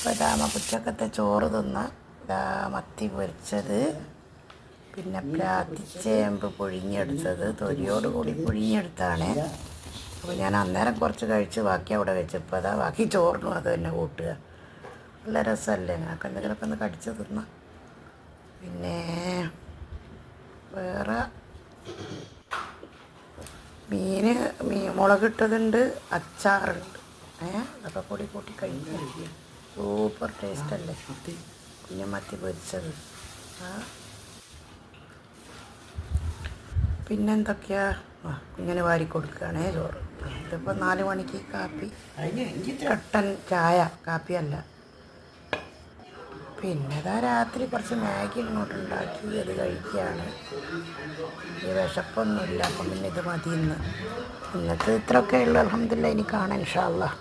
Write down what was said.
അപ്പോൾ ഇതാ ഉച്ചക്കത്തെ ചോറ് തിന്ന ഇതാ മത്തി പൊരിച്ചത്, പിന്നെ പ്രാത്തിച്ചേമ്പ് പുഴുങ്ങിയെടുത്തത്, തൊലിയോട് കൂടി പുഴുങ്ങിയെടുത്താണ്. അപ്പോൾ ഞാൻ അന്നേരം കുറച്ച് കഴിച്ച് ബാക്കി അവിടെ വെച്ചപ്പോൾ അതാ ബാക്കി ചോറിനും അത് തന്നെ കൂട്ടുക. നല്ല രസമല്ലേ, ഞങ്ങൾക്ക് എന്തെങ്കിലുമൊക്കെ ഒന്ന് കടിച്ച് തിന്ന. പിന്നെ വേറെ മുളകിട്ടതുണ്ട്, അച്ചാറുണ്ട്. അതൊക്കെ കൂടി കൂട്ടി കഴിക്കുക. സൂപ്പർ ടേസ്റ്റല്ലേ കുഞ്ഞമത്തി പൊരിച്ചത്. പിന്നെന്തൊക്കെയാ, ഇങ്ങനെ വാരി കൊടുക്കുകയാണേ ചോറ്. ഇതിപ്പോൾ 4 മണിക്ക് കാപ്പി, കട്ടൻ ചായ, കാപ്പിയല്ല. പിന്നെ ഇതാ രാത്രി കുറച്ച് മാഗി ഇങ്ങോട്ട് ഉണ്ടാക്കി അത് കഴിക്കുകയാണ്. ഈ വിശപ്പൊന്നുമില്ല, അപ്പം പിന്നെ ഇത് മതി ഇന്ന്. ഇന്നത്തെ ഇത്രയൊക്കെ ഉള്ളൂ. അൽഹംദുലില്ലാഹ്, ഇനി കാണാം ഇൻഷാ അല്ലാഹ്.